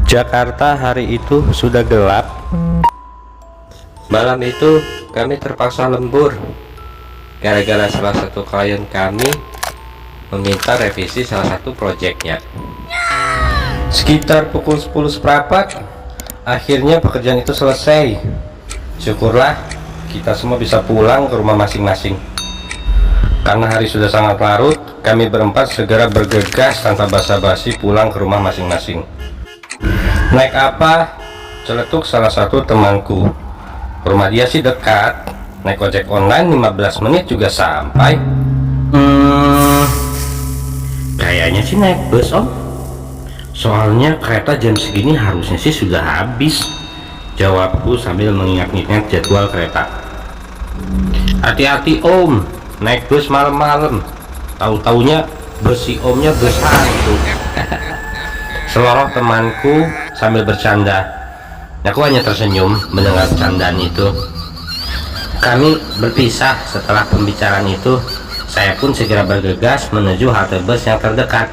Jakarta hari itu sudah gelap. Malam itu kami terpaksa lembur gara-gara salah satu klien kami meminta revisi salah satu proyeknya. Sekitar pukul 10 seperempat akhirnya pekerjaan itu selesai. Syukurlah kita semua bisa pulang ke rumah masing-masing. Karena hari sudah sangat larut, kami berempat segera bergegas tanpa basa-basi pulang ke rumah masing-masing. Naik apa? Celetuk salah satu temanku. Rumah dia sih dekat, naik ojek online 15 menit juga sampai. Kayaknya sih naik bus om, soalnya kereta jam segini harusnya sih sudah habis, jawabku sambil mengingat-ingat jadwal kereta. Hati-hati om, naik bus malam-malam, tahu-taunya bus si omnya bus hantu. Seloroh temanku sambil bercanda. Aku hanya tersenyum mendengar candaan itu. Kami berpisah setelah pembicaraan itu. Saya pun segera bergegas menuju halte bus yang terdekat,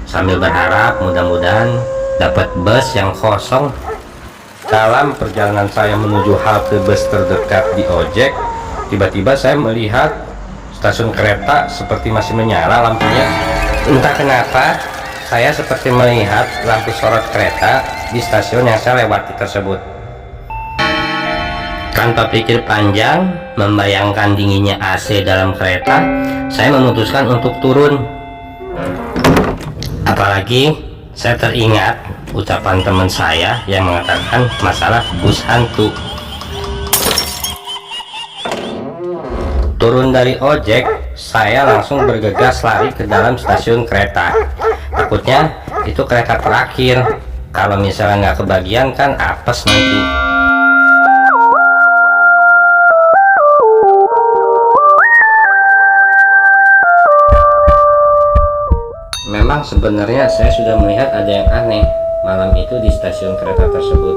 sambil berharap mudah-mudahan dapat bus yang kosong. Dalam perjalanan saya menuju halte bus terdekat di ojek, tiba-tiba saya melihat stasiun kereta seperti masih menyala lampunya. Entah kenapa saya seperti melihat lampu sorot kereta di stasiun yang saya lewati tersebut. Tanpa pikir panjang, membayangkan dinginnya AC dalam kereta, saya memutuskan untuk turun. Apalagi saya teringat ucapan teman saya yang mengatakan masalah bus hantu. Turun dari ojek, saya langsung bergegas lari ke dalam stasiun kereta. Takutnya itu kereta terakhir, kalau misalnya nggak kebagian kan apes nanti. Memang sebenarnya saya sudah melihat ada yang aneh malam itu di stasiun kereta tersebut.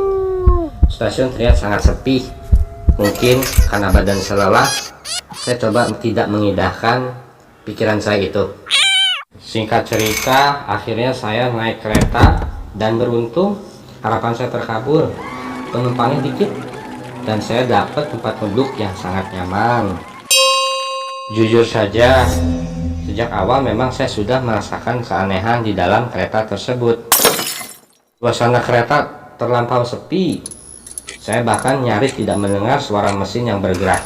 Stasiun terlihat sangat sepi. Mungkin karena badan saya lelah, saya coba tidak mengindahkan pikiran saya itu. Singkat cerita, akhirnya saya naik kereta dan beruntung harapan saya terkabul. Penumpangnya dikit dan saya dapat tempat duduk yang sangat nyaman. Jujur saja, sejak awal memang saya sudah merasakan keanehan di dalam kereta tersebut. Suasana kereta terlampau sepi. Saya bahkan nyaris tidak mendengar suara mesin yang bergerak.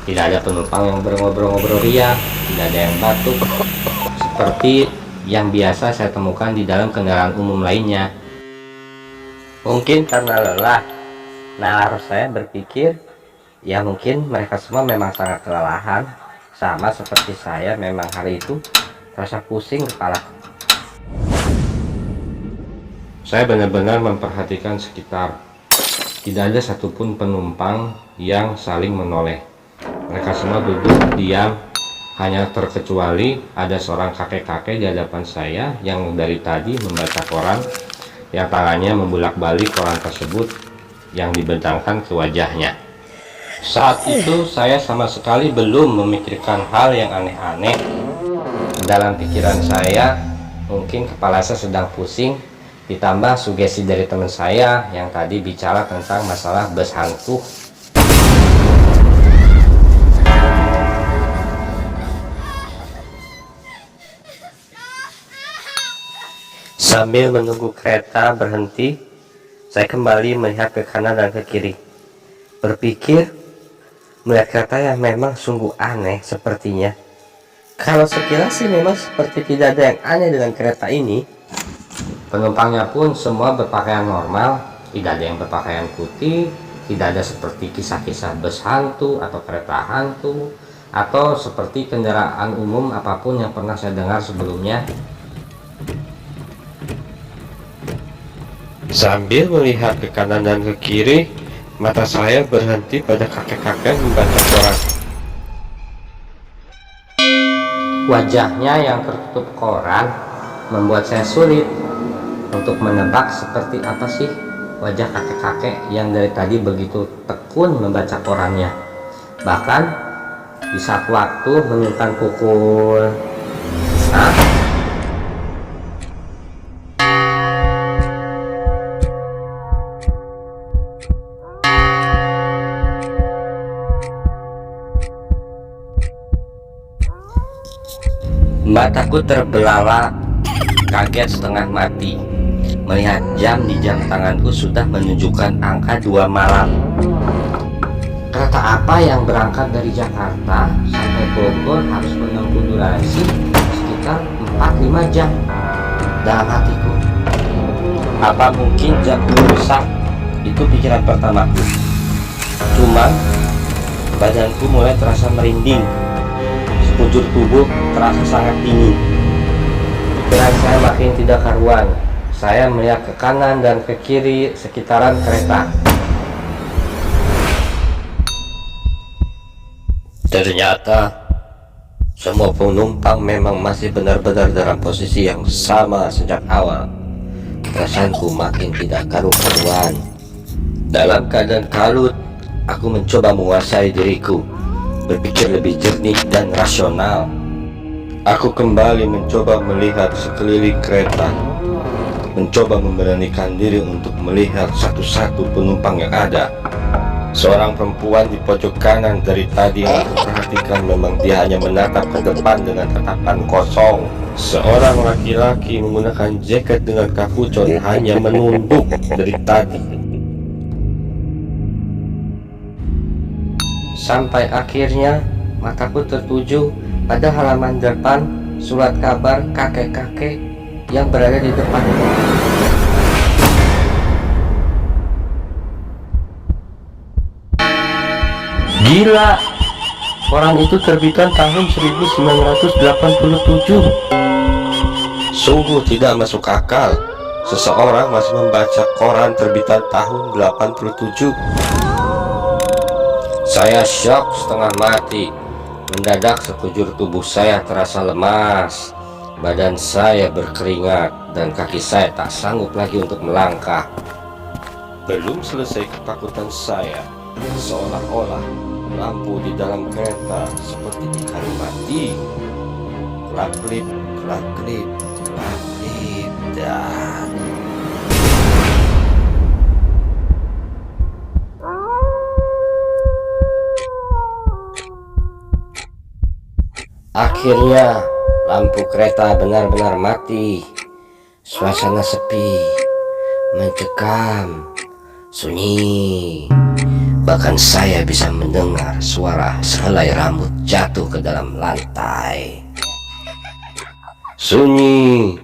Tidak ada penumpang yang ngobrol-ngobrol ria, tidak ada yang batuk seperti yang biasa saya temukan di dalam kendaraan umum lainnya. Mungkin karena lelah, nalar saya berpikir, ya mungkin mereka semua memang sangat kelelahan, sama seperti saya memang hari itu terasa pusing kepala. Saya benar-benar memperhatikan sekitar. Tidak ada satupun penumpang yang saling menoleh. Mereka semua duduk diam, hanya terkecuali ada seorang kakek-kakek di hadapan saya yang dari tadi membaca koran, yang tangannya membulak-balik koran tersebut yang dibentangkan ke wajahnya. Saat itu saya sama sekali belum memikirkan hal yang aneh-aneh. Dalam pikiran saya, mungkin kepala saya sedang pusing, ditambah sugesti dari teman saya yang tadi bicara tentang masalah bus hantu. Sambil menunggu kereta berhenti, saya kembali melihat ke kanan dan ke kiri. Berpikir, melihat kereta yang memang sungguh aneh sepertinya. Kalau sekilas sih memang seperti tidak ada yang aneh dengan kereta ini. Penumpangnya pun semua berpakaian normal, tidak ada yang berpakaian putih, tidak ada seperti kisah-kisah bus hantu atau kereta hantu, atau seperti kendaraan umum apapun yang pernah saya dengar sebelumnya. Sambil melihat ke kanan dan ke kiri, mata saya berhenti pada kakek-kakek membaca koran. Wajahnya yang tertutup koran membuat saya sulit untuk menebak seperti apa sih wajah kakek-kakek yang dari tadi begitu tekun membaca korannya. Bahkan di saat waktu menunjukkan pukul Mataku terbelalak, kaget setengah mati melihat jam di jam tanganku sudah menunjukkan angka 2 malam. Kereta apa yang berangkat dari Jakarta sampai Bogor harus menempuh durasi sekitar 4-5 jam. Dalam hatiku, apa mungkin jamku rusak? Itu pikiran pertamaku. Cuman badanku mulai terasa merinding, sekujur tubuh terasa sangat dingin. Pikiran saya makin tidak karuan. Saya melihat ke kanan dan ke kiri sekitaran kereta. Ternyata semua penumpang memang masih benar-benar dalam posisi yang sama sejak awal. Perasaanku makin tidak karu-karuan. Dalam keadaan kalut, aku mencoba menguasai diriku, berpikir lebih jernih dan rasional. Aku kembali mencoba melihat sekeliling kereta, mencoba memberanikan diri untuk melihat satu-satu penumpang yang ada. Seorang perempuan di pojok kanan dari tadi yang aku perhatikan memang dia hanya menatap ke depan dengan tatapan kosong. Seorang laki-laki menggunakan jaket dengan kapucon hanya menunduk dari tadi. Sampai akhirnya mataku tertuju pada halaman depan surat kabar kakek-kakek yang berada di depan. Gila, koran itu terbitan tahun 1987. Sungguh tidak masuk akal seseorang masih membaca koran terbitan tahun 87. Saya syok setengah mati. Mendadak sekujur tubuh saya terasa lemas, badan saya berkeringat dan kaki saya tak sanggup lagi untuk melangkah. Belum selesai ketakutan saya, seolah-olah lampu di dalam kereta seperti ditaruh mati. Kelap-kelip, kelap-kelip, kelap-kelip, dan akhirnya lampu kereta benar-benar mati. Suasana sepi, mencekam, sunyi. Bahkan saya bisa mendengar suara sehelai rambut jatuh ke dalam lantai. Sunyi,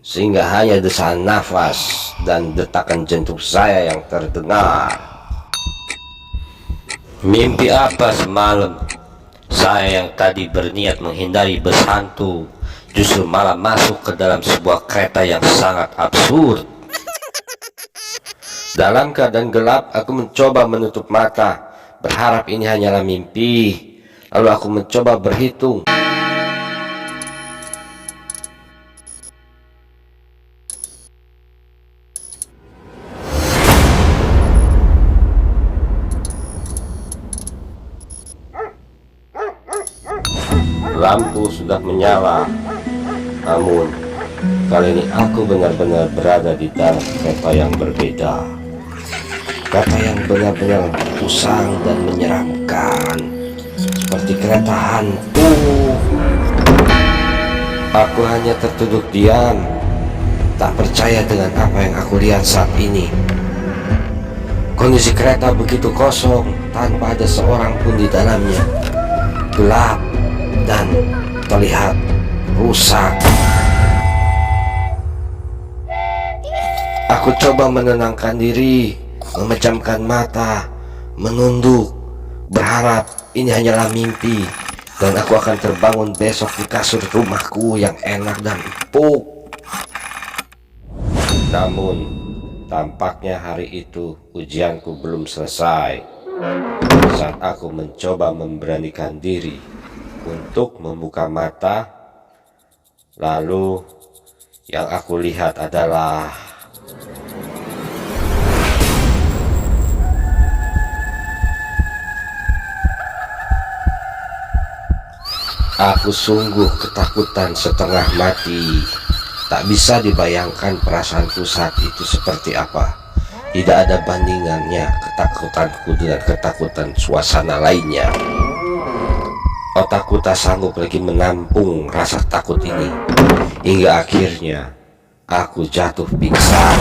sehingga hanya desahan nafas dan detakan jantung saya yang terdengar. Mimpi apa semalam? Saya yang tadi berniat menghindari bus hantu justru malah masuk ke dalam sebuah kereta yang sangat absurd. Dalam keadaan gelap, aku mencoba menutup mata, berharap ini hanyalah mimpi. Lalu aku mencoba berhitung. Lampu sudah menyala, namun kali ini aku benar-benar berada di dalam kereta yang berbeda. Kereta yang benar-benar usang dan menyeramkan, seperti kereta hantu. Aku hanya tertunduk diam, tak percaya dengan apa yang aku lihat saat ini. Kondisi kereta begitu kosong, tanpa ada seorang pun di dalamnya. Gelap dan terlihat rusak. Aku coba menenangkan diri, memejamkan mata, menunduk, berharap ini hanyalah mimpi dan aku akan terbangun besok di kasur rumahku yang enak dan empuk. Namun tampaknya hari itu ujianku belum selesai. Saat aku mencoba memberanikan diri untuk membuka mata, lalu yang aku lihat adalah aku sungguh ketakutan setengah mati. Tak bisa dibayangkan perasaanku saat itu seperti apa. Tidak ada bandingannya ketakutanku dengan ketakutan suasana lainnya. Otakku tak sanggup lagi menampung rasa takut ini, hingga akhirnya aku jatuh pingsan.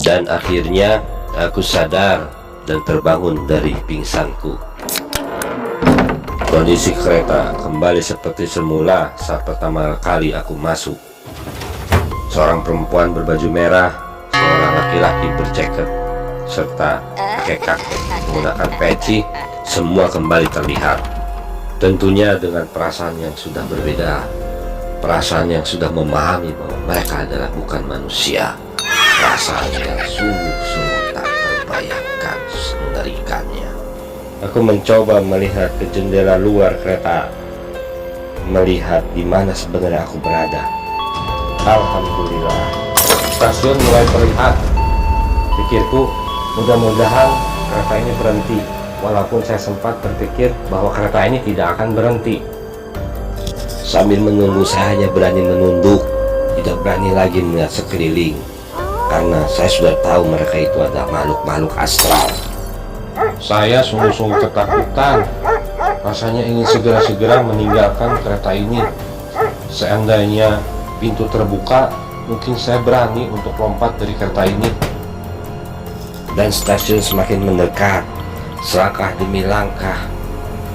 Dan akhirnya aku sadar dan terbangun dari pingsanku. Kondisi kereta kembali seperti semula saat pertama kali aku masuk. Seorang perempuan berbaju merah, seorang laki-laki berjaket, serta kakek-kakek menggunakan peci, semua kembali terlihat. Tentunya dengan perasaan yang sudah berbeda, perasaan yang sudah memahami bahwa mereka adalah bukan manusia. Perasaan yang sungguh-sungguh tak terbayangkan mengerikannya. Aku mencoba melihat ke jendela luar kereta, melihat di mana sebenarnya aku berada. Alhamdulillah, stasiun mulai terlihat. Pikirku, mudah-mudahan kereta ini berhenti. Walaupun saya sempat berpikir bahwa kereta ini tidak akan berhenti. Sambil menunggu, saya hanya berani menunduk, tidak berani lagi melihat sekeliling, karena saya sudah tahu mereka itu adalah makhluk-makhluk astral. Saya sungguh-sungguh ketakutan. Rasanya ingin segera-segera meninggalkan kereta ini. Seandainya pintu terbuka, mungkin saya berani untuk lompat dari kereta ini. Dan stasiun semakin mendekat. Selangkah demi langkah,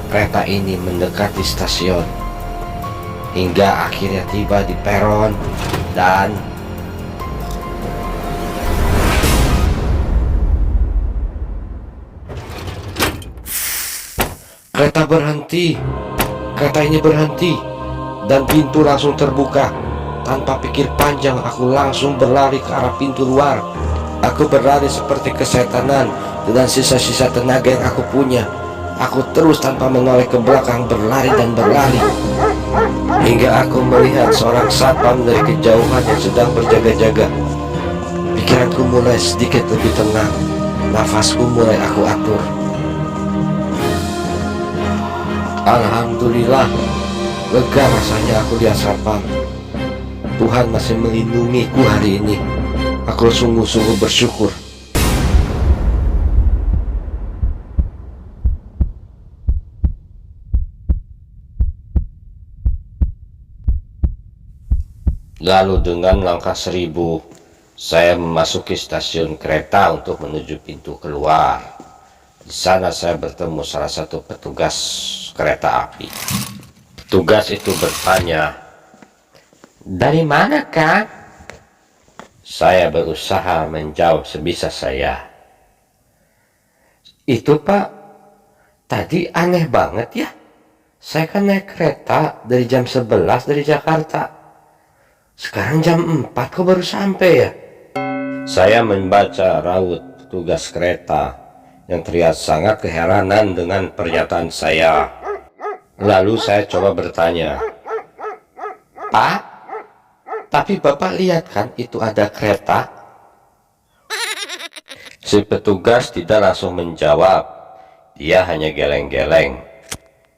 kereta ini mendekati stasiun, hingga akhirnya tiba di peron. Dan kereta berhenti. Kereta ini berhenti dan pintu langsung terbuka. Tanpa pikir panjang, aku langsung berlari ke arah pintu luar. Aku berlari seperti kesetanan dengan sisa-sisa tenaga yang aku punya. Aku terus tanpa menoleh ke belakang berlari dan berlari, hingga aku melihat seorang satpam dari kejauhan yang sedang berjaga-jaga. Pikiranku mulai sedikit lebih tenang. Nafasku mulai aku atur. Alhamdulillah, lega rasanya aku lihat satpam. Tuhan masih melindungiku hari ini. Aku sungguh-sungguh bersyukur. Lalu dengan langkah 1000, saya memasuki stasiun kereta untuk menuju pintu keluar. Di sana saya bertemu salah satu petugas kereta api. Petugas itu bertanya, "Dari mana, Kak?" Saya berusaha menjawab sebisa saya. "Itu, Pak, tadi aneh banget ya. Saya kan naik kereta dari jam 11 dari Jakarta. Sekarang jam 4 kok baru sampai ya?" Saya membaca raut petugas kereta yang terlihat sangat keheranan dengan pernyataan saya. Lalu saya coba bertanya, "Pak, tapi Bapak lihat kan itu ada kereta?" Si petugas tidak langsung menjawab. Dia hanya geleng-geleng.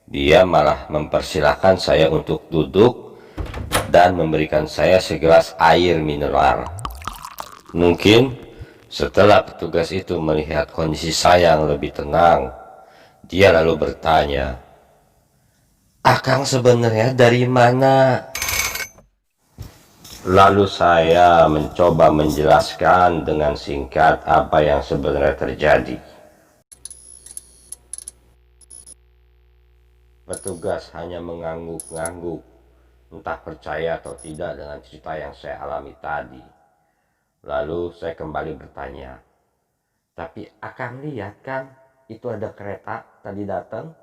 Dia malah mempersilahkan saya untuk duduk dan memberikan saya segelas air mineral. Mungkin setelah petugas itu melihat kondisi saya yang lebih tenang, dia lalu bertanya, "Akang sebenarnya dari mana?" Lalu saya mencoba menjelaskan dengan singkat apa yang sebenarnya terjadi. Petugas hanya mengangguk-ngangguk, entah percaya atau tidak dengan cerita yang saya alami tadi. Lalu saya kembali bertanya, "Tapi Akang lihat kan itu ada kereta tadi datang?"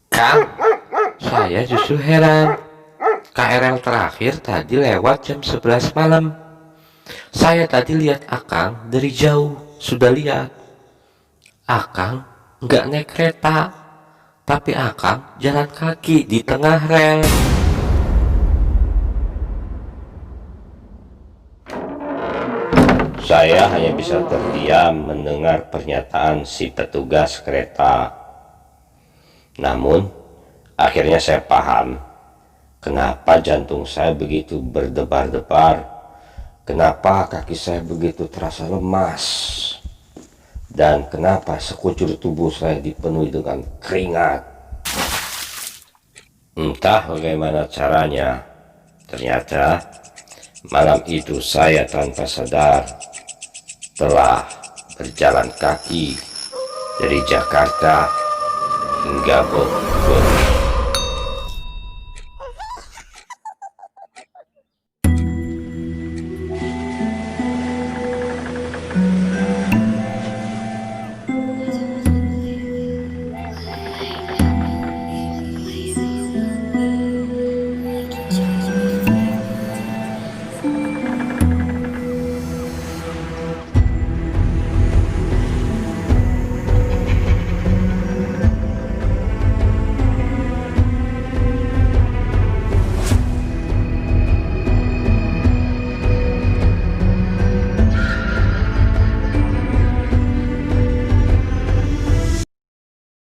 "Kang, saya justru heran. KRL terakhir tadi lewat jam 11 malam. Saya tadi lihat Akang dari jauh, sudah lihat. Akang nggak naik kereta, tapi Akang jalan kaki di tengah rel." Saya hanya bisa terdiam mendengar pernyataan si petugas kereta. Namun, Akhirnya saya paham kenapa jantung saya begitu berdebar-debar, kenapa kaki saya begitu terasa lemas, dan kenapa sekujur tubuh saya dipenuhi dengan keringat. Entah bagaimana caranya, ternyata malam itu saya tanpa sadar telah berjalan kaki dari Jakarta hingga Bogor.